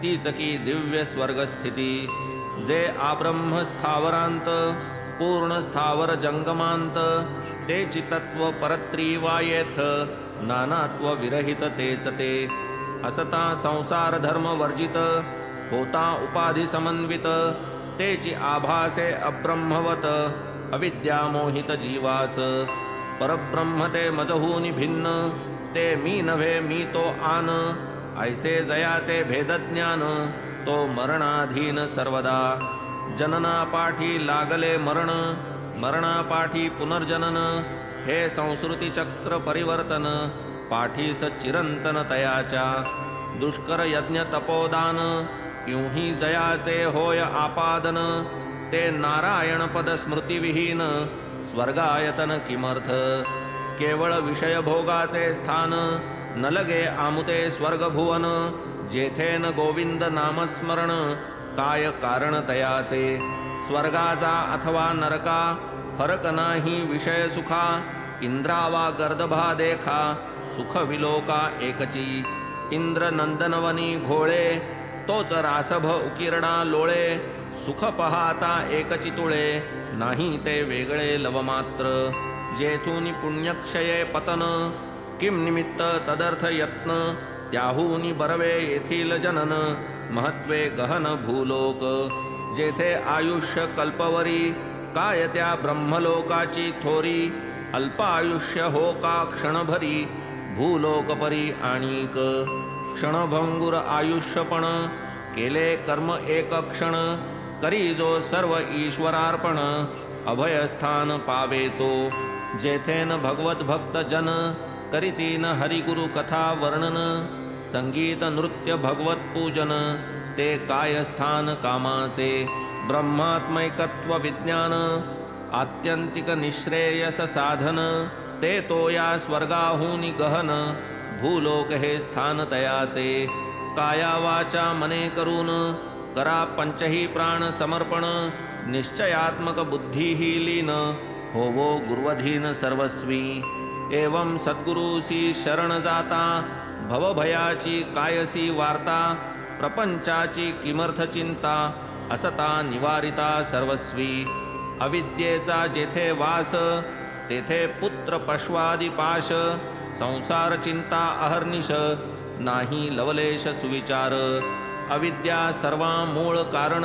तीच की दिव्य स्वर्गस्थिती. जे आब्रह्म स्थावरांत पूर्ण स्थावर जंगमांत, तेची तत्व परत्रिवायेथ नानात्व विरहित तेच ते. असता संसार धर्म वर्जित होता उपाधी समन्वित, तेची आभासे अब्रह्मवत अविद्या मोहित जीवास. परब्रह्म ते मजहूनी भिन्न, ते मी नव्हे मी तो आन. ऐसे जयाचे भेदज्ञान, तो मरणाधीन सर्वदा. जननापाठी लागले मरण, मरणापाठी पुनर्जनन. हे संस्कृती चक्र परिवर्तन, पाठीस चिरंतन तयाच्या. दुष्कर यज्ञ तपोदान, किंही जयाचे होय आपादन. ते नारायण पद स्मृतिविहीन, स्वर्गायतन किमर्थ. केवळ विषय भोगाचे स्थान, न लगे आमुते स्वर्ग भुवन. जेथे न गोविंद नामस्मरण, काय कारण तयाचे. स्वर्गाचा अथवा नरका, फरक नाही विषय सुखा. इंद्रावा गर्दभा देखा, सुख विलोका एकची. इंद्र नंदनवनी घोळे, तोच रासभ उकिरणा लोळे. सुख पहाता एकची तुळे, नाही ते वेगळे लवमात्र. जेथून पुण्यक्षये पतन, किम निमित्त तदर्थ यत्न. त्याहूनी बरवे येथील जनन, महत्वे गहन भूलोक. जेथे आयुष्य कल्पवरी, काय त्या ब्रह्मलोकाची थोरी. अल्पायुष्य हो का क्षणभरी, भूलोकपरी आणिक. क्षणभंगुर आयुष्यपण, केले कर्म एक क्षण. करी जो सर्व ईश्वरार्पण, अभयस्थान पावे तो. जेथेन भगवत भक्त जन, करीतीन हरिगुरु कथा वर्णन. संगीत नृत्य भगवत पूजन, ते काय स्थान कामाचे. ब्रह्मात्मैकत्व विज्ञान, आत्यंतिक निःश्रेयस साधन. ते तो या स्वर्गाहूनी गहन, भूलोक हे स्थान तयाचे. काया वाचा मने करून, करा पंचही प्राण समर्पण. निश्चयात्मक बुद्धीही लीन, होवो गुरुवधीन सर्वस्वी. एवं सद्गुरूसी शरण जाता, भवभयाची कायसी वार्ता. प्रपंचाची किमर्थ चिंता, असता निवारिता सर्वस्वी. अविद्येचा जेथे वास, तेथे पुत्र पश्वादी पाश. संसार चिंता अहर्निश, नाही लवलेश सुविचार. अविद्या सर्वा मूळ कारण,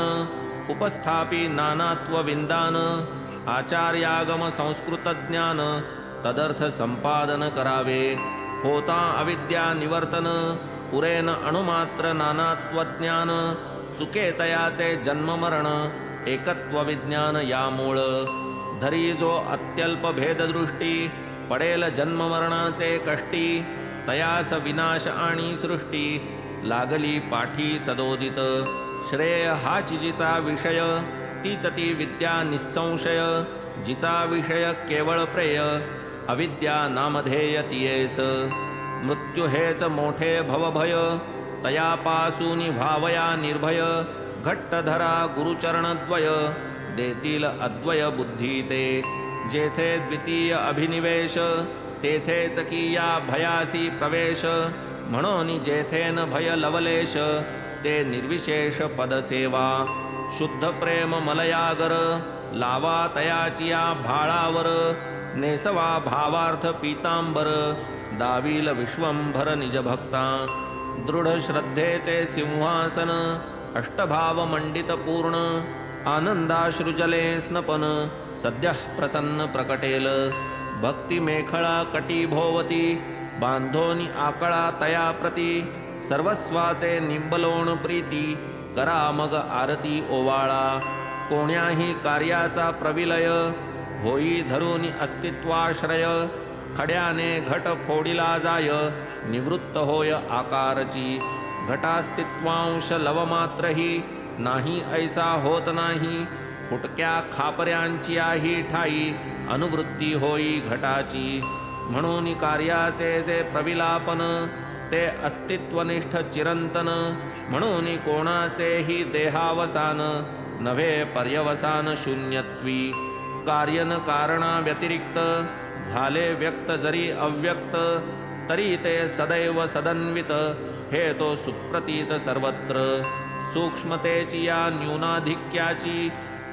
उपस्थापी नानात्व विंदान. आचार्यागम संस्कृत ज्ञान, तदर्थ संपादन करावे. होता अविद्या निवर्तन, पुरेन अणुमात्र नानात्व ज्ञान. चुके तयाचे जन्म मरण, एकत्व विज्ञान या मूळ. धरी जो अत्यल्प भेददृष्टी, पडेल जन्म मरणाचे कष्टी. तयास विनाश आणि सृष्टी, लागली पाठी सदोदित. श्रेय हाच जिचा विषय, तीच ती विद्या निःसंशय. जिचा विषय केवळ प्रेय, अविद्या नामधेय तियेस. मृत्यू हेच मोठे भवभय, तयापासूनी व्हावया निर्भय. घट्ट धरा गुरुचरणद्वय, देतील अद्वय बुद्धी ते. जेथे द्वितीय अभिनिवेश, तेथेच की या भयासी प्रवेश. म्हणून जेथेन भय लवलेश, ते निर्विशेष पदसेवा. शुद्ध प्रेम मलयागर, लावा तयाची या भाळावर. नेसवा भावार्थ पीतांबर, दावील विश्वंभर निजभक्ता. दृढ श्रद्धेचे सिंहासन, अष्टभाव मंडित पूर्ण. आनंदाश्रुजले स्नपन, सद्यः प्रसन्न प्रकटेल. भक्ती मेखळा कटी भोवती, बांधोनी आकळा तया प्रती. सर्वस्वाचे निंबलोण प्रीती, करा मग आरती ओवाळा. कोण्याही कार्याचा प्रविलय, होई धरुनी अस्तित्वाश्रय. खड्याने घट फोडिला जाय, निवृत्त होय आकारची. घटास्तित्वांश लवमात्रही, नाही ऐसा होत नाही. फुटक्या खापऱ्यांची आही ठाई, अनुवृत्ती होई घटाची. म्हणून कार्याचे जे प्रविलापन, ते अस्तित्वनिष्ठ चिरंतन. म्हणून कोणाचेही देहावसान, नव्हे पर्यवसान शून्यत्वी. कार्यन कारणा व्यतिरिक्त, झाले व्यक्त जरी अव्यक्त. तरी ते सदैव सदन्वित, हे तो सुप्रतीत सर्वत्र. सूक्ष्मतेची या न्यूनाधिक्याची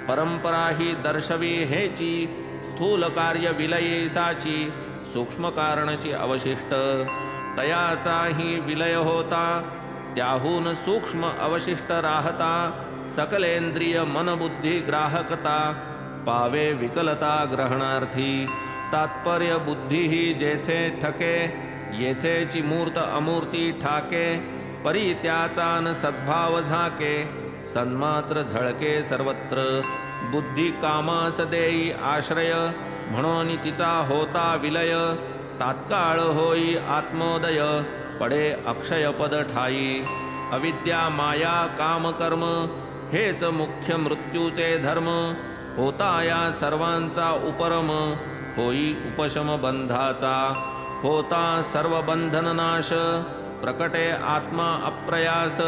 परंपरा ही दर्शवी हेची. स्थूल कार्य विलयेसाची सूक्ष्म कारणची अवशिष्ट. तयाचाही विलय होता त्याहून सूक्ष्म अवशिष्ट राहता. सकलेंद्रिय मनबुद्धी ग्राहकता पावे विकलता ग्रहणार्थी. तात्पर्य बुद्धी ही जेथे ठके येथेची मूर्त अमूर्ती ठाके. परी त्याचा न सद्भाव झाके सन्मात्र झळके सर्वत्र. बुद्धी कामास देई आश्रय म्हणून तिचा होता विलय. तात्काळ होई आत्मोदय पडे अक्षयपद ठाई. अविद्या माया काम कर्म हेच मुख्य मृत्यूचे धर्म. होता या सर्वांचा उपरम होई उपशम बंधाचा. होता सर्व बंधन नाश प्रकटे आत्मा अप्रयास.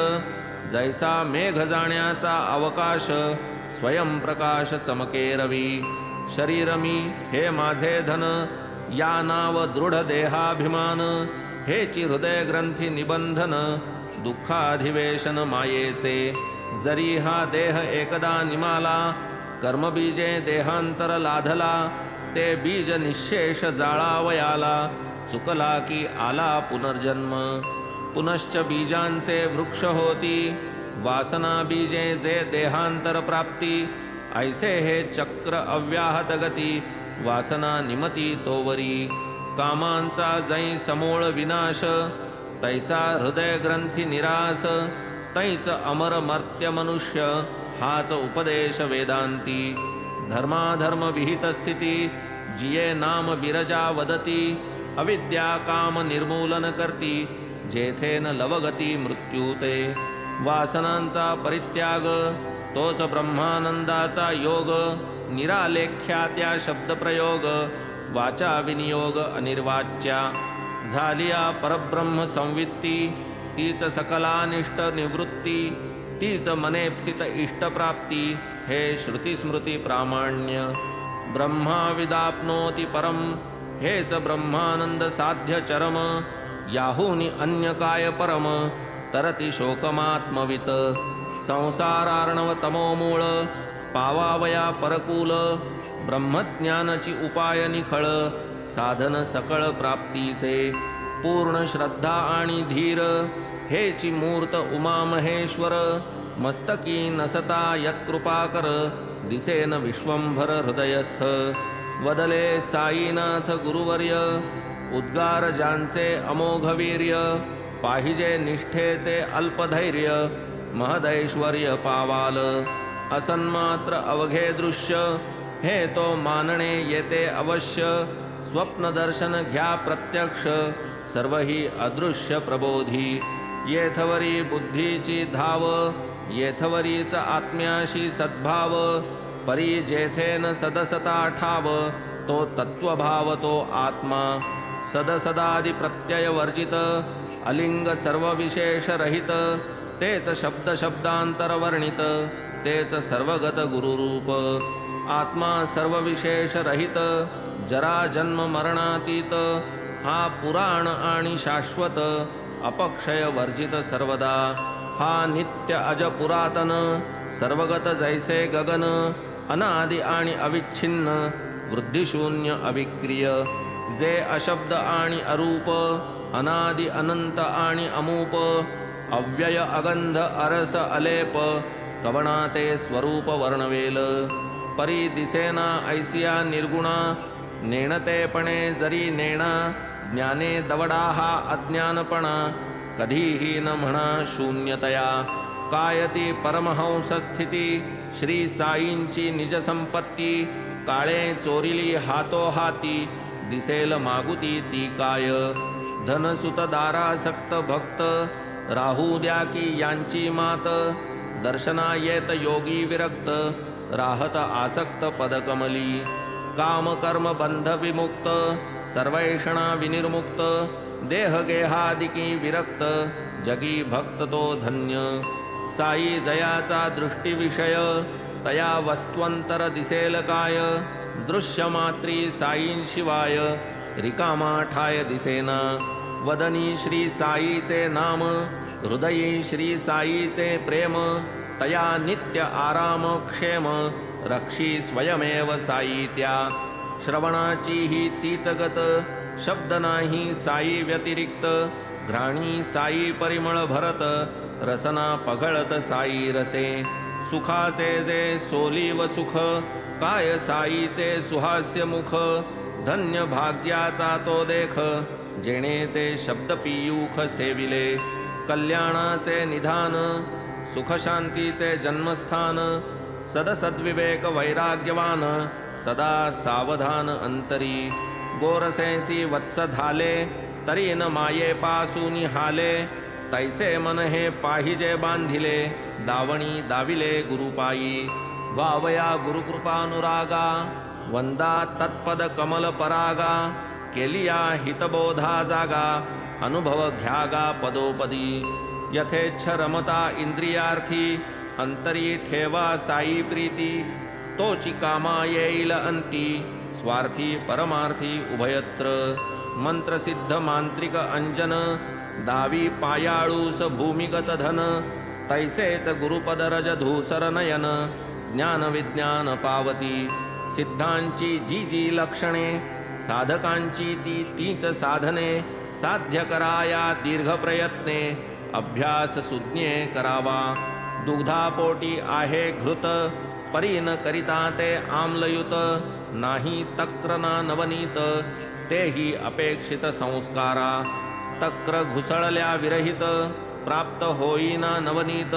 जैसा मेघ जाण्याचा अवकाश स्वयंप्रकाश चमके रवी. शरीर मी हे माझे धन या नाव दृढ देहाभिमान. हेची हृदय ग्रंथी निबंधन दुःखाधिवेशन मायेचे. जरी हा देह एकदा निमाला कर्मबीजे देहांतर लाधला. ते बीज निशेष जाळावयाला चुकला की आला पुनर्जन्म. पुनश्च बीजांचे वृक्ष होती वासना बीजे जे देहांतर प्राप्ती. ऐसे हे चक्र अव्याहत गती वासना निमती तोवरी. कामांचा जै समूळ विनाश तैसा हृदय ग्रंथी निरास. तैच अमर मर्त्य मनुष्य हाच उपदेश वेदांती. धर्माधर्म विहित स्थिती जिये नाम बिरजा वदती. अविद्या काम निर्मूलन करती जेथे न लवगती मृत्यूते. वासनांचा परित्याग तोच ब्रह्मानंदाचा योग. निरालेख्या त्या शब्दप्रयोग वाचा विनियोग अनिर्वाच्या. झालिया परब्रह्म संवित्ती तीच सकलानिष्ट निवृत्ती. तीच मनेप्सित इष्टप्राप्ती हे श्रुतिस्मृती प्रामाण्य. ब्रह्मा विदाप्नोति परम हेच ब्रह्मानंद साध्य चरम. याहुनी अन्य काय परम तरती शोकमात्मवित. संसारार्णव तमोमूळ पावावया परकूल. ब्रह्मज्ञानाची उपाय निखळ साधन सकळ प्राप्तीचे. पूर्ण श्रद्धा आणि धीर हेची मूर्त उमा महेश्वर. मस्तकी नसता यत्कृपाकर दिसेन विश्वंभर हृदयस्थ. वदले साईनाथ गुरुवर्य उद्गार ज्यांचे अमोघ वीर्य. पाहिजे निष्ठेचे अल्पधैर्य महदैश्वर्य पावाल. असन्मात्र अवघे दृश्य हे तो मानणे येते अवश्य. स्वप्न दर्शन घ्या प्रत्यक्ष सर्व ही अदृश्य प्रबोधी. येथवरी बुद्धीची धाव येथवरीच आत्म्याशी सद्भाव. परी जेथेन सदसता ठाव तो तत्वभाव तो आत्मा. सदसदादि प्रत्यय वर्जित अलिंग सर्व विशेष रहित. तेच शब्द शब्दांतर वर्णित तेच सर्वगत गुरुरूप. आत्मा सर्व विशेष रहित जरा जन्म मरणातीत. हा पुराण आणि शाश्वत अपक्षय वर्जित सर्वदा. हा नित्य अज पुरातन सर्वगत जैसे गगन. अनादि आणि अविच्छिन्न वृद्धिशून्य अविक्रिय. जे अशब्द आणि अरूप अनादि अनंत आणि अमूप. अव्यय अगंध अरस अलेप कवणा ते स्वरूप वर्णवेल. परी दिसेना ऐसिया निर्गुणा नेणतेपणे जरी नेणा. ज्ञाने दवडा हा अज्ञानपणा कधीही न म्हणा शून्यतया. कायती परमहंस स्थिती श्री साईंची निज संपत्ती. काळे चोरिली हातोहाती दिसेल मागुती ती काय. धनसुत दारासक्त भक्त राहू द्या की यांची मात. दर्शना येत योगी विरक्त राहत आसक्त पदकमली. काम कर्म बंध विमुक्त सर्वैषणा विनिर्मुक्त. देह गेहादिकी विरक्त जगी भक्त तो धन्य. साई जयाचा दृष्टीविषय तया वस्त्वंतर दिसेल काय. दृश्यमात्री साईंशिवाय रिकामा ठाय दिसेना. वदनी श्री साईचे नाम, हृदयी श्री साईचे प्रेम, तया नित्य आराम क्षेम, रक्षी स्वयमेव साई त्या. श्रवणाची ही तीच गत, शब्द नाही साई व्यतिरिक्त, घ्राणी साई परिमळ भरत, रसना पघळत साई रसे. सुखाचे जे सोली व सुख, काय साईचे सुहास्य मुख, धन्य भाग्याचा तो देख, जेणे ते शब्द पियूख सेविले. कल्याणाचे निधान, सुखशांतीचे जन्मस्थान, सदसद्विवेक वैराग्यवान, सदा सावधान अंतरी. गोरसेसी वत्स धाले, तरी न माये पासून हाले, तैसे मन हे पाहिजे बांधिले, दावणी दाविले गुरुपायी. वावया गुरुकृपानुरागा, वंदा तत्पद कमल परागा, केलिया हितबोधा जागा, अनुभव घ्यागा पदोपदी. यथेच्छ रमता इंद्रियार्थी, अंतरी ठेवा साई प्रीती, तोची कामा येईल अंती, स्वार्थी परमार्थी उभयत्र. मंत्रसिद्ध मांत्रिक अंजन, दावी पायाळूस भूमिगत धन, तैसेच गुरुपद रज धूसर नयन, ज्ञान विज्ञान पावती. सिद्धांची जी जी लक्षणे, साधकांची ती तीच साधने, साध्य कराया दीर्घ प्रयत्ने, अभ्यास सुज्ञे करावा. दुग्धापोटी आहे घृत, परीन करिता ते आम्लयुत, नाही तक्र ना नवनीत, तेही अपेक्षित संस्कारा. तक्र घुसळल्या विरहित, प्राप्त होईना नवनीत,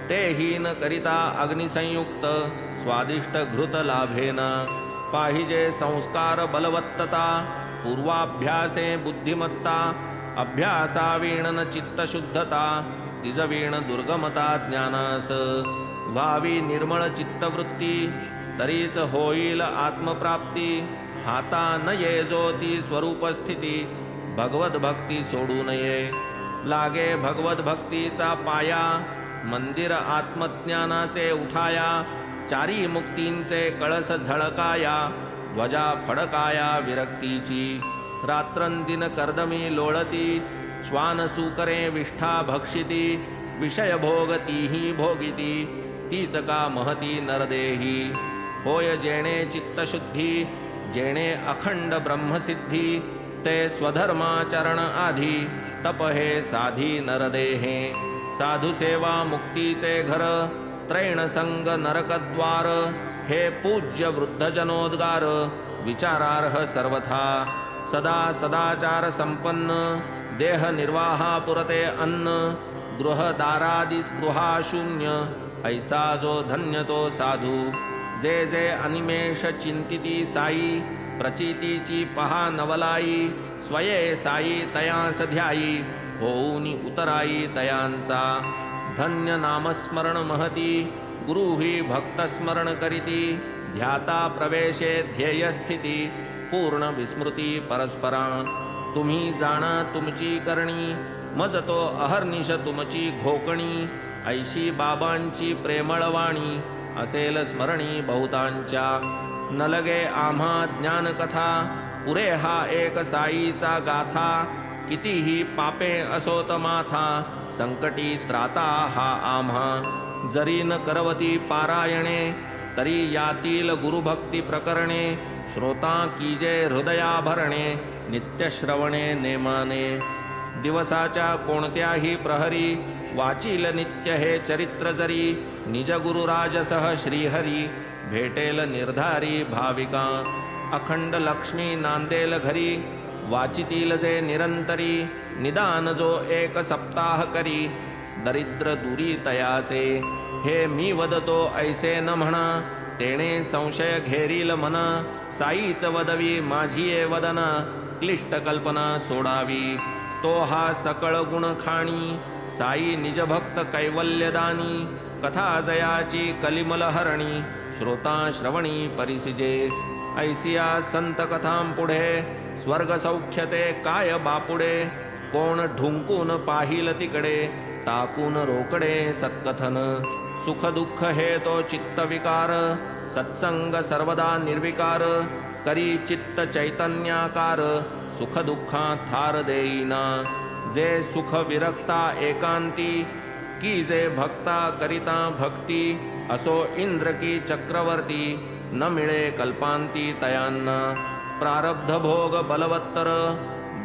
तेही न करिता अग्निसंयुक्त, स्वादिष्ट घृत लाभेन. पाहिजे संस्कार बलवत्तता, पूर्वाभ्यासे बुद्धिमत्ता, अभ्यासावीण न चित्तशुद्धता, तिजवीण दुर्गमता ज्ञानास. व्हावी निर्मळ चित्तवृत्ती, तरीच होईल आत्मप्राप्ती. हाता न ये जो ती स्वरूपस्थिती, भगवत भक्ती सोडू नये. लागे भगवत भक्तीचा पाया, मंदिर आत्मज्ञानाचे उठाया. चारी मुक्तींचे कळस झळकाया, ध्वजा फडकाया विरक्तीची. रात्रंदिन कर्दमी लोळती, श्वान सुकरे विष्ठा भक्षिती. विषय भोग तीही भोगिती, तीच का महती नरदेही. होय जेणे चित्तशुद्धी, जेणे अखंड ब्रह्मसिद्धी, ते स्वधर्माचरण आधी, तप हे साधी नरदेहे. साधु सेवा मुक्तीचे घर, स्त्रैण संग नरकद्वार. हे पूज्य वृद्ध जनोद्गार, विचारार्ह सर्वथा. सदा सदाचार संपन्न, देह निर्वाहा पुरते अन्न. गृहदारादि स्पृहा शून्य, ऐसा जो धन्य तो साधू. जे जे अनिमेष चिंतिती साई, प्रचितीची पहा नवलाई. स्वये साई तयांस ध्यायी, होऊनी उतराई तयांचा. धन्य नामस्मरण महती, गुरु ही भक्तस्मरण करीती. ध्याता प्रवेशे ध्येय स्थिती, पूर्ण विस्मृती परस्परा. तुम्ही जाणा तुमची करणी, मज तो अहर्निश तुमची घोकणी. ऐशी बाबांची प्रेमळवाणी, असेल स्मरणी बहुतांच्या. न लगे आम्हा ज्ञानकथा, पुरे हा एक साईचा गाथा. कितीही पापे असोत माथा, संकटी त्राता हा आम्हा. जरी न करवती पारायणे, तरी यातील गुरुभक्ती प्रकरणे. श्रोता कीजे हृदयाभरणे, नित्यश्रवणे नेमाने. दिवसाच्या कोणत्याही प्रहरी, वाचील नित्य हे चरित्र जरी. निज गुरुराजसह श्रीहरी, भेटेल निर्धारी भाविका. अखंड लक्ष्मी नांदेल घरी, वाचितील जे निरंतरी. निदान जो एक सप्ताह करी, दरिद्र दुरी तयाचे. हे मी वदतो ऐसे न म्हणा, तेणे संशय घेरील मना. साईच वदवी माझी वदना, क्लिष्ट कल्पना सोडावी. तो हा सकळ गुण खाणी, साई निजभक्त कैवल्यदानी. कथा जयाची कलिमल हरणी, श्रोता श्रवणी परिसिजे. ऐसिया संत कथां पुढे, स्वर्ग सौख्यते काय बापुडे. कोण ढुंकून पाहिल तिकडे, टाकून रोकडे सत्कथन. सुख दुःख हे तो चित्त विकार, सत्संग सर्वदा निर्विकार, करी चित्त चैतन्याकार, सुख दुःखा थार देईना. जे सुख विरक्ता एकांती, की जे भक्ता करिता भक्ती. असो इंद्र की चक्रवर्ती, न मिळे कल्पांती तयांना. प्रारब्ध भोग बलवत्तर,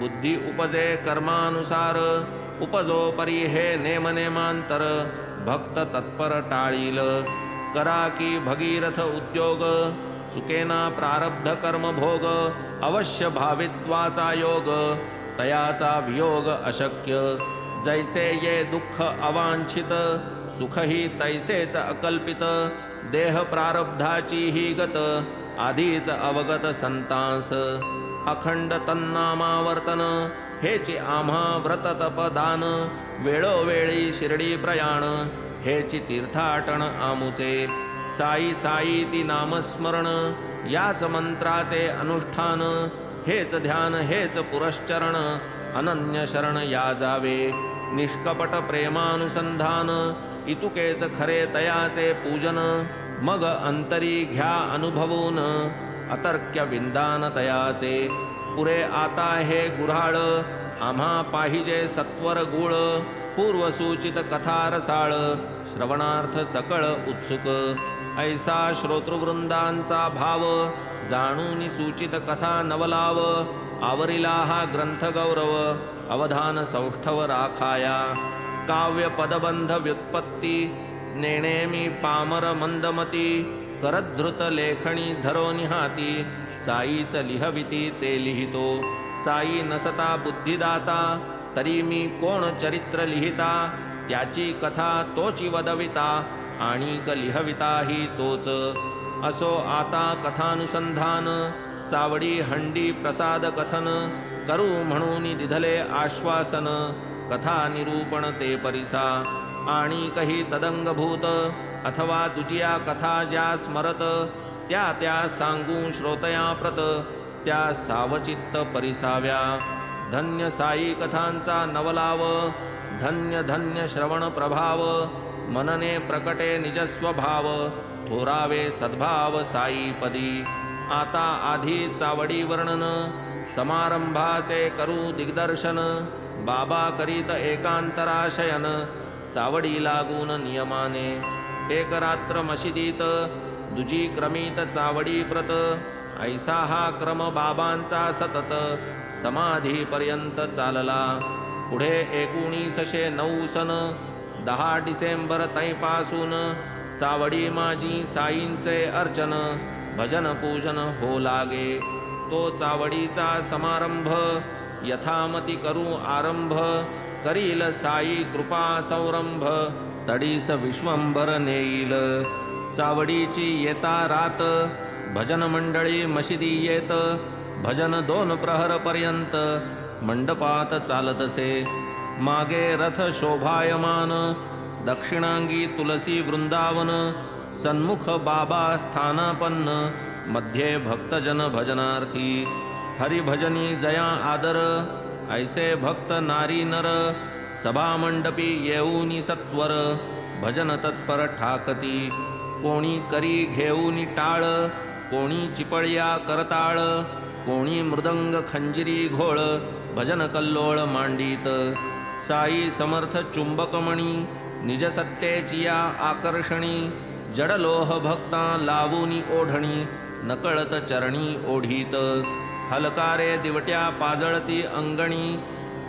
बुद्धी उपजे कर्मानुसार. उपजो परी हे नेमनेमांतर, भक्त तत्पर टाळील. करा की भगीरथ उद्योग, सुकेना प्रारब्ध कर्म भोग. अवश्य भावित्वाचा योग, तयाचा वियोग अशक्य. जैसे ये दुःख अवांछित, सुखही तैसेच अकल्पित. देह प्रारब्धाची ही गत, आधीच अवगत संतांस. अखंड तन्नामावर्तन, हेची आम्हा व्रत तपदान. वेळोवेळी शिर्डी प्रयाण, हेची तीर्थाटन आमुचे. साई साई ती नामस्मरण, याच मंत्राचे अनुष्ठान. हेच ध्यान हेच पुरश्चरण, अनन्य शरण या जावे. निष्कपट प्रेमानुसंधान, इतुकेच खरे तयाचे पूजन. मग अंतरी घ्या अनुभवून, अतर्क्य विंदान तयाचे. पुरे आता हे गुऱ्हाळ, आम्हा पाहिजे सत्वर गुळ. पूर्वसूचित कथा रसाळ, श्रवणार्थ सकळ उत्सुक. ऐसा श्रोतृवृंदांचा भाव, जाणून सूचित कथा नवलाव. आवरिला हा ग्रंथ गौरव, अवधान सौष्ठव राखाया. काव्य पदबंध व्युत्पत्ती, नेणेमी पामर मंदमती. करधृत लेखणी धरोनी हाती, साईच लिहविती ते लिहितो. साई नसता बुद्धिदाता, तरी मी कोण चरित्र लिहिता. त्याची कथा तोची वदविता, आणिक लिहविता ही तोच. असो आता कथानुसंधान, चावडी हंडी प्रसाद कथन. करू म्हणून दिधले आश्वासन, कथा निरूपण ते परिसा. आणि काही तदंगभूत, अथवा तुझिया कथा ज्या स्मरत. त्या त्या सांगू श्रोतया प्रत, त्या सावचित्त परिसाव्या. धन्य साई कथांचा नवलाव, धन्य धन्य श्रवण प्रभाव. मनने प्रकटे निजस्वभाव, थोरावे सद्भाव साईपदी. आता आधी चावडी वर्णन, समारंभाचे करू दिग्दर्शन. बाबा करीत एकांतराशयन, चावडी लागून नियमाने. एक रात्र मशिदीत, दुजी क्रमित चावडी प्रत. ऐसा हा क्रम बाबांचा सतत, समाधीपर्यंत चालला. पुढे 1909 सन 10 डिसेंबर तैपासून, चावडी माझी साईंचे अर्चन. भजन पूजन हो लागे. तो चावडीचा समारंभ, यथामती करू आरंभ. करील साई कृपा सौरंभ, तडीस विश्वंभर नेईल. चावडीची येता रात, भजन मंडळी मशिदी येत. भजन 2 प्रहर पर्यंत, मंडपात चालतसे. मागे रथ शोभायमान, दक्षिणांगी तुलसी वृंदावन. सन्मुख बाबा स्थानापन्न, मध्ये भक्तजन भजनार्थी. हरिभजनी जया आदर, ऐसे भक्त नारी नर. सभामंडपी येऊनी सत्वर, भजन तत्पर ठाकती. कोणी करी घेऊनी टाळ, कोणी चिपळ्या करताळ. कोणी मृदंग खंजिरी घोळ, भजन कल्लोळ मांडीत. साई समर्थ चुंबकमणी, निज सत्तेची या आकर्षणी. जडलोह भक्ता लावूनी ओढणी, नकळत चरणी ओढीत. हलकारे दिवट्या पाजळती अंगणी,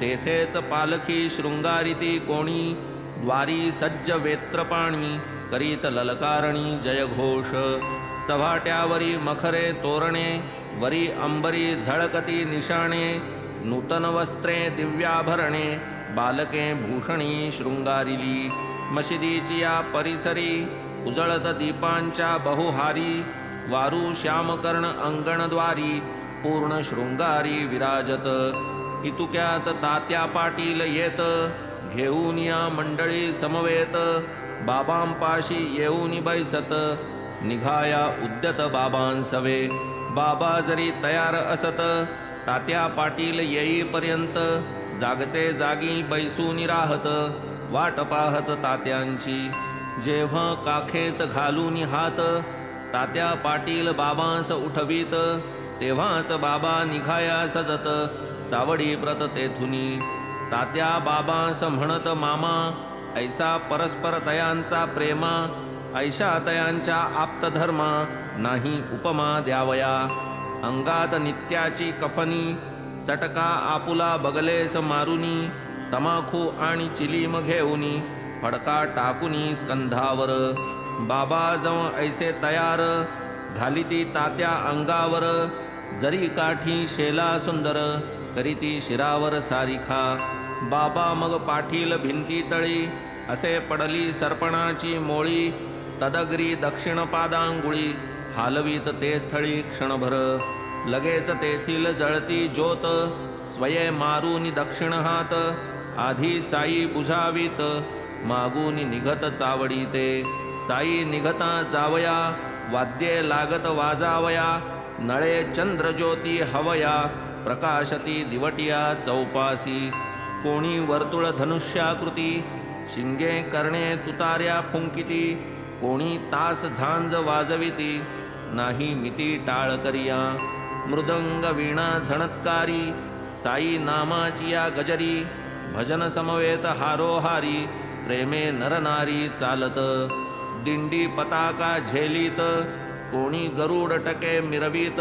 तेथेच पालखी शृंगारिती कोणी. द्वारी सज्ज वेत्रपाणी, करीत ललकारणी जयघोष. चव्हाट्यावरी मखरे तोरणे, वरी अंबरी झळकती निशाणे. नूतन वस्त्रे दिव्याभरणे, बालके भूषणी शृंगारिली. मशिदीची या परिसरी, उजळत दीपांच्या बहुहारी. वारू श्यामकर्ण अंगणद्वारी, पूर्ण शृंगारी विराजत. इतुक्यात तात्या पाटील येत, घेऊन या मंडळी समवेत. बाबांपाशी येऊन बैसत, निघाया उद्यत बाबांसवे. बाबा जरी तयार असत, तात्या पाटील येईपर्यंत. जागचे जागी बैसून राहत, वाट पाहत तात्यांची. जेव्हा काखेत घालून हात, तात्या पाटील बाबांस उठवीत, तेव्हाच बाबा निघाया सजत, चावडी प्रत तेथुनी. तात्या बाबांस म्हणत मामा, ऐसा परस्पर तयांचा प्रेमा, ऐशा तयांच्या आप्तधर्मा, नाही उपमा द्यावया. अंगात नित्याची कफनी, सटका आपुला बगलेस मारुनी, तमाखू आणि चिलीम घेऊनी, फडका टाकुनी स्कंधावर. बाबा जव ऐसे तयार, घालिती तात्या अंगावर, जरी काठी शेला सुंदर, करीती शिरावर सारिखा. बाबा मग पाठील भिंती तळी, असे पडली सर्पणाची मोळी, तदग्री दक्षिण पादांगुळी, हालवीत ते स्थळी क्षणभर. लगेच तेथील जळती ज्योत, स्वये मारून दक्षिण हात, आधी साई बुझावीत, मागून निघत चावडी ते. साई निघता जावया, वाद्ये लागत वाजावया, नळे चंद्रज्योती हवया, प्रकाशती दिवटिया चौपासी. कोणी वर्तुळ धनुष्याकृती, शिंगे करणे तुतार्या फुंकिती, कोणी तास झांज वाजविती, नाही मिती टाळ करिया. मृदंग वीणा झणत्कारी, साई नामाची या गजरी, भजन समवेत हारोहारी, प्रेमे नरनारी चालत. दिंडी पताका झेलीत, कोणी गरुड टके मिरवीत,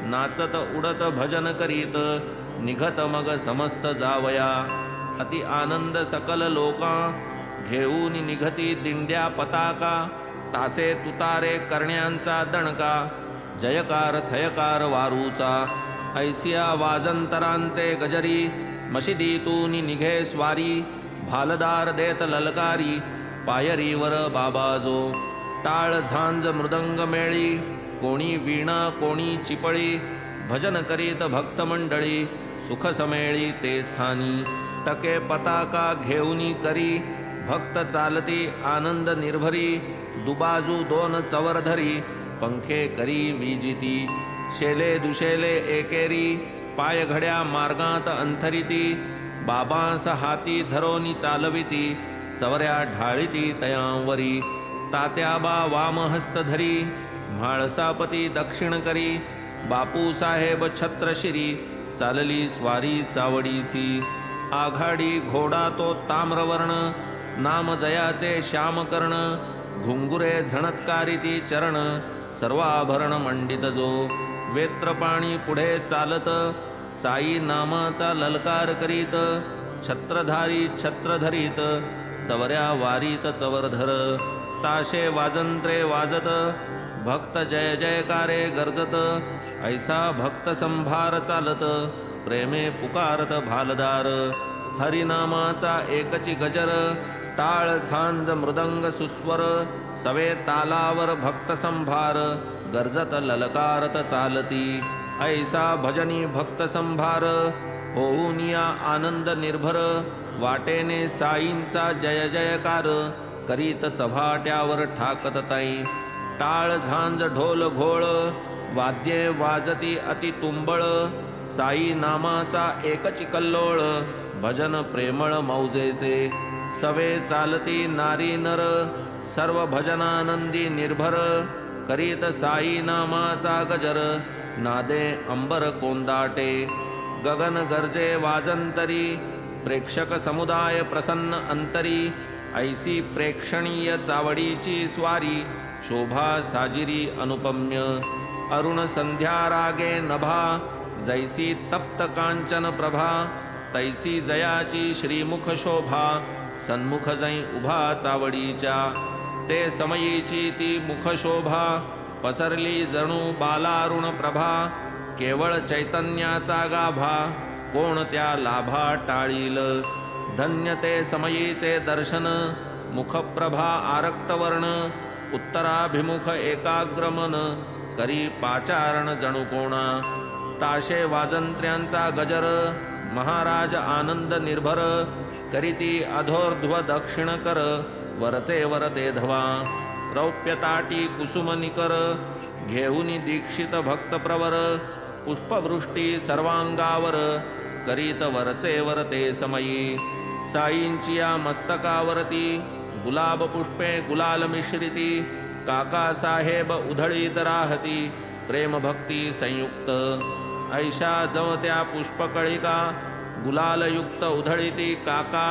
नाचत उडत भजन करीत, निघत मग समस्त जावया. अति आनंद सकल लोका, घेऊन निघती दिंड्या पताका, तासे तुतारे करण्यांचा दणका, जयकार थयकार वारूचा. ऐसिया वाजंतरांचे गजरी, मशिदीतून निघे स्वारी, भालदार देत ललकारी, पायरीवर बाबाजो. टाळ झांज मृदंग मेळी, कोणी वीणा कोणी चिपळी, भजन करीत भक्त मंडळी, सुख समेळी ते स्थानी. टके पताका घेऊनी करी, भक्त चालती आनंद निर्भरी, दुबाजू दोन चवरधरी, पंखे करी विजिती. शेले दुशेले एकेरी, पाय घड्या मार्गात अंथरिती, बाबांस हाती धरोनी चालविती, चवऱ्या ढाळीती तयांवरी. तात्याबा वामहस्त धरी, म्हाळसापती दक्षिण करी, बापू साहेब छत्रशिरी, चालली स्वारी चावडीसी. आघाडी घोडा तो ताम्रवर्ण, नाम जयाचे श्यामकर्ण, घुंगुरे झणत्कारिती चरण, सर्वाभरण मंडित जो. वेत्रपाणी पुढे चालत, साई नामाचा ललकार करीत, छत्रधारी छत्र धरीत, चवऱ्या वारीत चवरधर. ताशे वाजंत्रे वाजत, भक्त जय जयकारे गर्जत, ऐसा भक्त संभार चालत, प्रेमे पुकारत भालदार. हरिनामाचा एकची गजर, टाळ झांज मृदंग सुस्वर, सवे तालावर भक्त संभार, गर्जत ललकारत चालती. ऐसा भजनी भक्त संभार, होऊन या आनंद निर्भर, वाटेने साईंचा जय जयकार, करीत चव्हाट्यावर ठाकत ताई. टाळ झांज ढोल घोळ, वाद्ये वाजती अति तुंबळ, साई नामाचा एकची कल्लोळ, भजन प्रेमळ मौजेचे. सवे चालती नारी नर, सर्व भजनानंदी निर्भर, करीत साई नामाचा गजर, नादे अंबर कोंदाटे. गगन गर्जे वाजंतरी, प्रेक्षक समुदाय प्रसन्न अंतरी, ऐसी प्रेक्षणीय चावडीची स्वारी, शोभा साजिरी अनुपम्य. अरुण संध्या रागे नभा, जैसी तप्त कांचन प्रभा, तैसी जयाची श्रीमुख शोभा, सन्मुख जै उभा चावडीच्या. ते समयीची ती मुख शोभा, पसरली जणू बालारुण प्रभा, केवळ चैतन्याचा गाभा, कोण त्या लाभा टाळील. धन्य ते समयीचे दर्शन, मुखप्रभा आरक्तवर्ण, उत्तराभिमुख एकाग्रमन, करी पाचारण जणू कोणा. ताशे वाजंत्र्यांचा गजर, महाराज आनंद निर्भर, करीती अधोर्ध्व दक्षिण कर, वरचे वर ते धवा. रौप्य ताटी कुसुम निकर, घेऊनी दीक्षित भक्त प्रवर, पुष्पवृष्टी सर्वांगावर, करीत वरचे वर ते समयी. साईंची या मस्तकावरती, गुलाब पुष्पे गुलाल मिश्रिती, काका साहेब उधळीत राहती प्रेम भक्ती संयुक्त ऐशा जवत्या पुष्पकळिका गुलालयुक्त उधळीती काका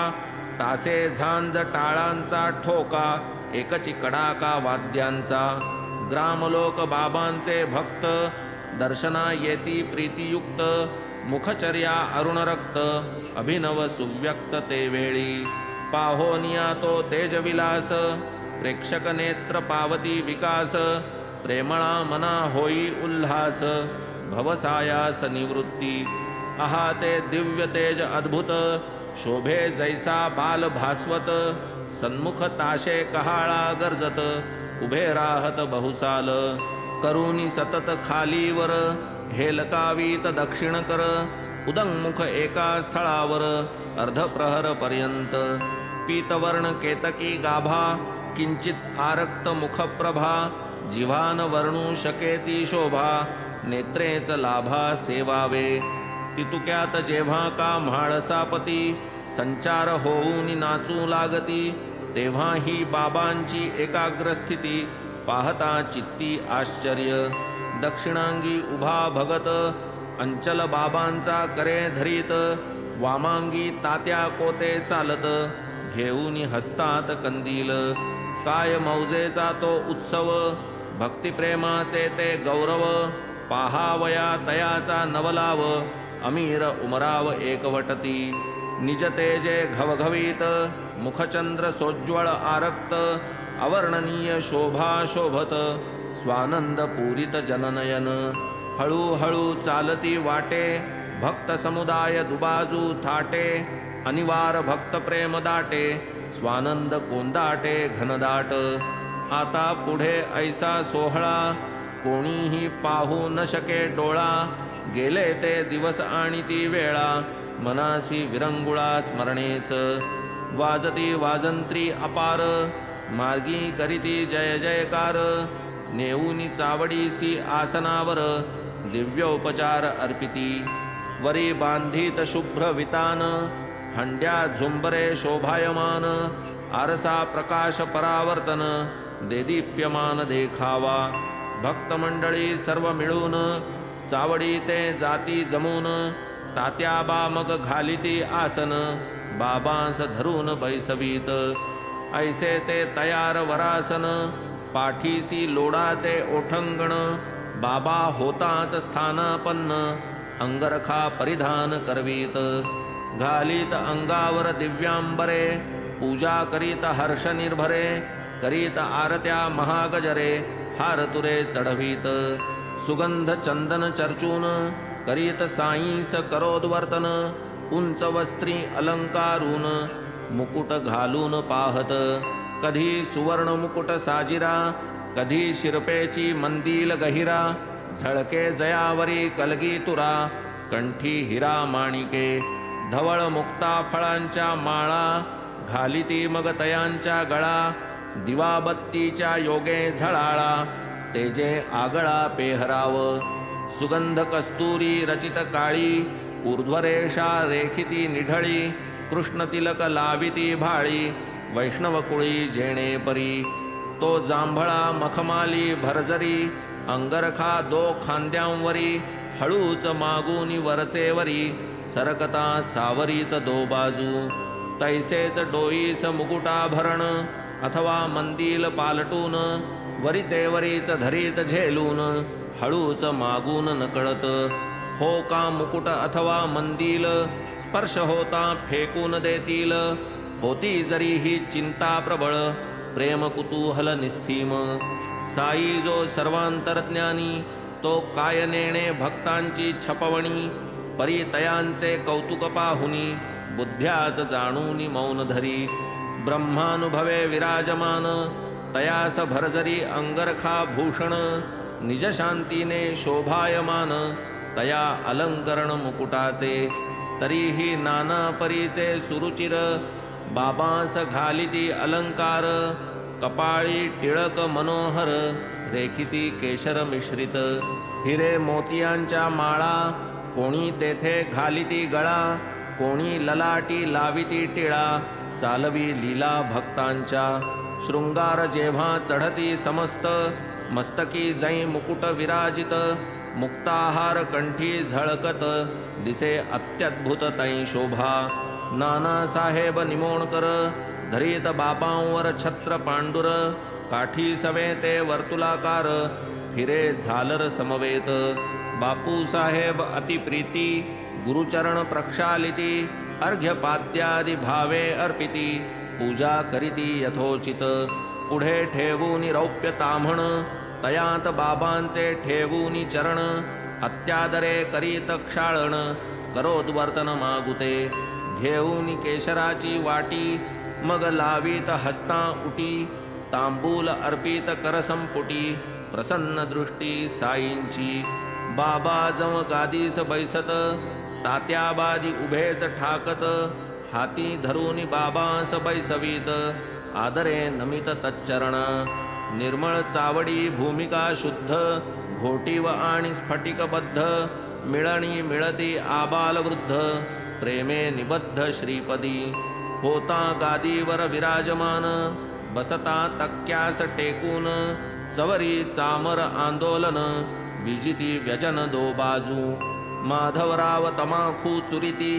तासे झांज टाळांचा ठोका एकची कडाका वाद्यांचा ग्रामलोक बाबांचे भक्त दर्शना येती प्रीतियुक्त मुखचर्या अरुण रक्त अभिनव सुव्यक्त ते वेळी पाहोनिया तो तेजविलास प्रेक्षक नेत्र पावती विकास प्रेमळा मना होई उल्हास भवसायास निवृत्ती आहा ते दिव्य तेज अद्भुत शोभे जैसा बाल भास्वत सन्मुख ताशे कहाळा गर्जत उभे राहत बहुसाल करुणी सतत खालीवर हेलकावीत दक्षिण कर उदंमुख एका स्थळावर अर्धप्रहर पर्यंत पीतवर्ण केतकी गाभा किंचित आरक्त मुखप्रभा जिव्हान वर्णू शकेती शोभा नेत्रेच लाभा सेवावे तितुक्यात जेव्हा का म्हाळसापती संचार होऊन नाचू लागती तेव्हा ही बाबांची एकाग्र स्थिती पाहता चित्ती आश्चर्य दक्षिणांगी उभा भगत अंचल बाबांचा करे धरीत वामांगी तात्या कोते चालत घेऊन हस्तात कंदील काय मौजेचा तो उत्सव भक्तिप्रेमाचे ते गौरव पाहावया तयाचा नवलाव अमीर उमराव एकवटती निज तेजे घवघवीत मुखचंद्र सोज्वळ आरक्त अवर्णनीय शोभा शोभत स्वानंद पूरित जननयन हळूहळू चालती वाटे भक्त समुदाय दुबाजू थाटे अनिवार भक्त प्रेम दाटे स्वानंद कोंदाटे घनदाट आता पुढे ऐसा सोहळा कोणीही पाहू न शके डोळा गेले ते दिवस आणि ती वेळा मनासी विरंगुळा स्मरणेच वाजती वाजंत्री अपार मार्गी करीती जय जयकार नेऊनी चावडीसी आसनावर दिव्योपचार अर्पिती वरी बांधित शुभ्र वितान हंड्या झुंबरे शोभायमान आरसा प्रकाश परावर्तन देदीप्यमान देखावा भक्तमंडळी सर्व मिळून चावडी ते जाती जमून तात्याबा मग घालिती आसन बाबांस धरून बैसवीत ऐसे ते तयार वरासन पाठीसी लोडाचे ओठंगण बाबा होताच स्थानापन्न अंगरखा परिधान करवीत घालीत अंगावर दिव्यांबरे पूजा करीत हर्ष निर्भरे करीत आरत्या महागजरे हार तुरे चढवीत सुगंध चंदन चर्चून करीत साईस करोद्वर्तन उंच वस्त्री अलंकारून मुकुट घालून पाहत कधी सुवर्ण मुकुट साजिरा कधी शिरपेची मंदिल गहिरा झळके जयावरी कलगी तुरा कंठी हिरा माणिके धवळ मुक्ता फळांच्या माळा घालिती मग तयांच्या गळा दिवाबत्तीच्या योगे झळाळा तेजे आगळा पेहराव सुगंध कस्तुरी रचित काळी ऊर्ध्वरेषा रेखिती निढळी कृष्ण तिलक लाविती भाळी वैष्णव कुळी जेणे परी तो जांभळा मखमाली भरजरी अंगरखा दो खांद्यांवरी हळूच मागूनी वरचेवरी सरकता सावरीत दो बाजू तैसेच डोईस मुकुटाभरण अथवा मंदिल पालटून वरीचेवरीच धरीत झेलून हळूच मागून नकळत हो का मुकुट अथवा मंदिल स्पर्श होता फेकून देतील होती जरी ही चिंता प्रबळ प्रेम कुतूहल निस्सीम साई जो सर्वांतरज्ञानी तो काय नेणे भक्तांची छपवणी परितयांचे कौतुक पाहुनी बुद्ध्याच जाणूनी मौन धरी ब्रह्मानुभवे विराजमान तयास भरजरी अंगरखा भूषण निज शांतीने शोभायमान तया अलंकरण मुकुटाचे तरीही नाना परीचे सुरुचिर बाबांस घालिती अलंकार कपाळी टिळक मनोहर रेखिती केशर मिश्रित हिरे मोतियांच्या माळा कोणी तेथे घालिती गळा कोणी ललाटी लाविती टिळा चालवी लीला भक्तांच्या शृंगार जेव्हा चढती समस्त मस्तकी जै मुकुट विराजित मुक्ताहार कंठी झळकत दिसे अत्याद्भुत तै शोभा नाना साहेब निमोणकर धरीत बाबांवर छत्र पांडुर काठी सवेते वर्तुलाकार फिरे झालर समवेत बापू साहेब अतिप्रीती गुरुचरण प्रक्षालिती अर्घ्यपाद्यादि भावे अर्पिती पूजा करीती यथोचित पुढे ठेवूनी रौप्य ताम्हण तयात बाबांचे ठेवूनी चरण अत्यादरे करीत क्षाळण करोद्वर्तन मागुते घेऊनी केशराची वाटी मग लावीत हस्ता उटी तांबूल अर्पित करसंपुटी प्रसन्न दृष्टी साईंची बाबा जव गादीस बैसत तात्याबादी उभेच ठाकत हाती धरूनी बाबास बैसवीत आदरे नमित तच्चरण निर्मळ चावडी भूमिका शुद्ध घोटीव आणि स्फटिकबद्ध मिळणी मिळती आबाल वृद्ध प्रेमे निबद्ध श्रीपदी होता गादीवर विराजमान बसता तक्क्यास टेकून चवरी चामर आंदोलन विजिती व्यजन दो बाजू माधवराव तमाखू चुरिती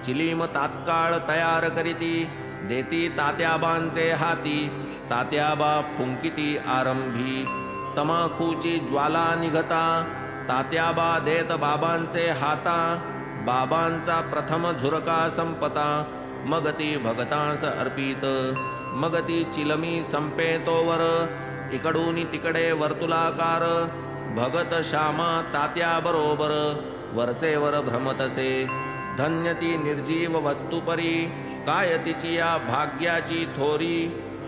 चिलीम तात्काळ तयार करीती देती तात्याबांचे हाती तात्याबा फुंकिती आरंभी तमाखूची ज्वाला निघता तात्याबा देत बाबांचे हाता बाबांचा प्रथम झुरका संपता मग ती भगतांस अर्पित मग ती चिलमी संपेतोवर इकडून तिकडे वर्तुलाकार भगत श्यामा तात्या बरोबर वरचेवर भ्रमतसे धन्य ती निर्जीव वस्तुपरी काय तिची या भाग्याची थोरी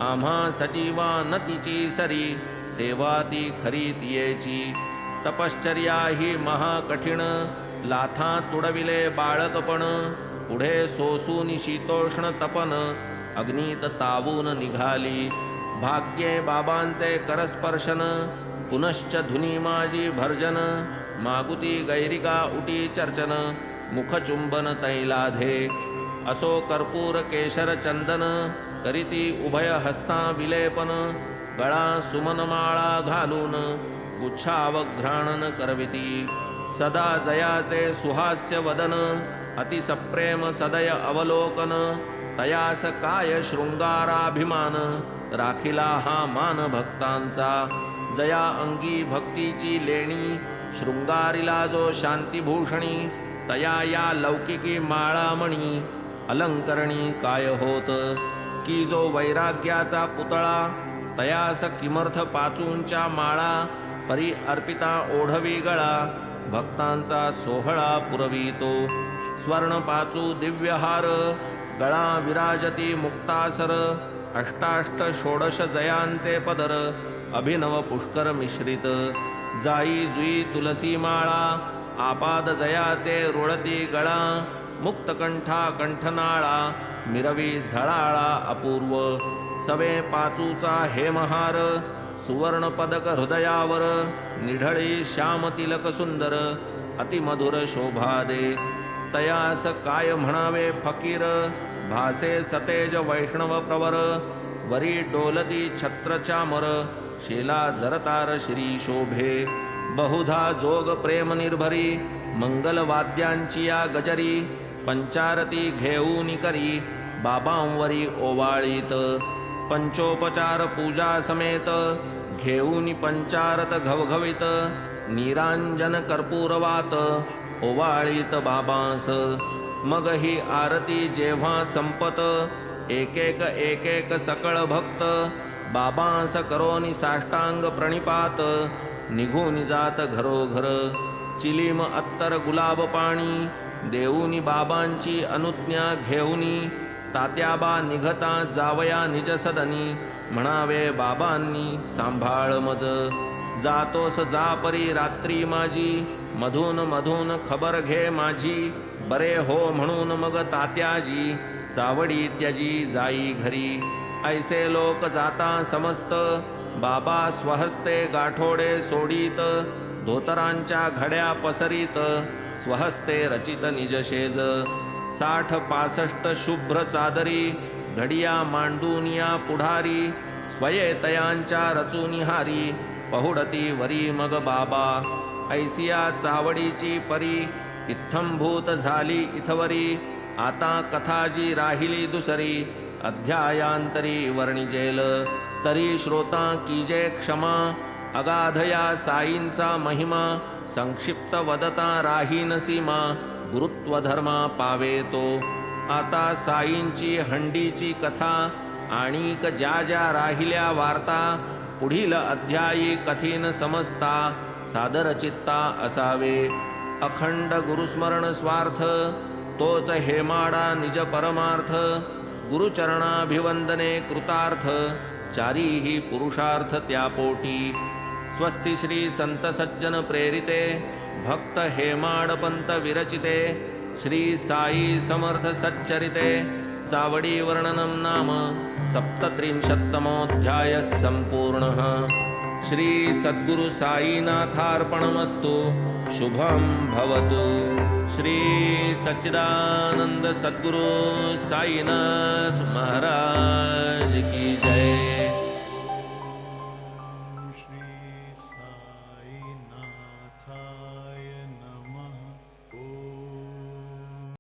आम्हा सजीवा न तिची सरी सेवा ती खरी तियेची तपश्चर्या ही महाकठीण लाथा तुडविले बाळकपण पुढे सोसून शीतोष्ण तपन अग्नीत तावून निघाली भाग्ये बाबांचे करस्पर्शन पुनश्च धुनी माझी भर्जन मागुती गैरिका उटी चर्चन मुखचुंबन तैलाधे असो कर्पूर केशर चंदन करीती उभय हस्ता विलेपन गळा सुमनमाळा घालून गुच्छावघ्राणन करविती सदा जयाचे सुहास्य वदन अतिसप्रेम सदय अवलोकन तयास काय शृंगाराभिमान राखिला हा मान भक्तांचा जया अंगी भक्तीची लेणी शृंगारिला जो शांतिभूषणी तया या लौकिकी माळामणी अलंकरणी काय होत की जो वैराग्याचा पुतळा तयास किमर्थ पाचूंच्या माळा परी अर्पिता ओढवी गळा भक्तांचा सोहळा पुरवितो स्वर्ण पाचू दिव्यहार गळा विराजती मुक्तासर अष्टाष्ट षोडश जयांचे पदर अभिनव पुष्कर मिश्रित जाई जुई तुलसी माळा आपाद जयाचे रुळती गळा मुक्तकंठा कंठनाळा मिरवी झळाळा अपूर्व सवे पाचूचा हेमहार सुवर्ण पदक हृदयावर निढळी श्याम तिलक सुंदर अतिमधुर शोभा दे तयास काय म्हणावे फकीर भासे सतेज वैष्णव प्रवर वरी डोलती छत्र चामर शेला जरतार श्री शोभे बहुधा जोग प्रेम निर्भरी मंगल वाद्यांची या गजरी पंचारती घेऊनी करी बाबांवरी ओवाळीत पंचोपचार पूजा समेत घेऊनी पंचारत घवघवित निरांजन कर्पूरवात ओवाळीत बाबांस मग ही आरती जेव्हा संपत एक एक सकळ भक्त बाबांस करोनी साष्टांग प्रणिपात निघून जात घरोघर चिलीम अत्तर गुलाब पाणी देऊनी बाबांची अनुज्ञा घेऊनी तात्याबा निघता जावया निज सदनी म्हणावे बाबांनी सांभाळ मज जातोस जा परी रात्री माझी मधून मधून खबर घे माझी बरे हो म्हणून मग तात्याजी चावडी त्यजी जाई घरी ऐसे लोक जाता समस्त बाबा स्वहस्ते गाठोडे सोडीत धोतरांच्या घड्या पसरीत स्वहस्ते रचित निजशेज 60-65 शुभ्र चादरी घडिया मांडूनिया पुढारी स्वयेतयांच्या रचुनिहारी पहुडती वरी मग बाबा ऐसिया चावडीची परी इत्थंभूत झाली इथवरी आता कथा जी राहिली दुसरी अध्यायांतरी वर्णिजेल तरी श्रोता कीजे क्षमा अगाधया साईंचा महिमा संक्षिप्त वदता राहीन सीमा गुरुत्वधर्मा पावे तो आता साईंची हंडीची कथा आणिक ज्या ज्या राहिल्या वार्ता पुढील अध्यायी कथीन समजता सादर चित्ता असावे अखंड गुरुस्मरण स्वार्थ तोच हेमाडा निज परमार्थ गुरुचरणाभिवंदने कृतार्थ चारीही पुरुषार्थ त्या पोटी स्वस्ति श्री संत सज्जन प्रेरिते भक्त हेमाडपंत विरचिते श्री साई समर्थ सच्चरिते चावडी वर्णनम नाम सप्तत्रिंशत्तमोऽध्याय संपूर्णः श्री सद्गुरु साईनाथार्पणमस्तु शुभं भवतु श्री सच्चिदानंद सद्गुरु साईनाथ महाराज की जय।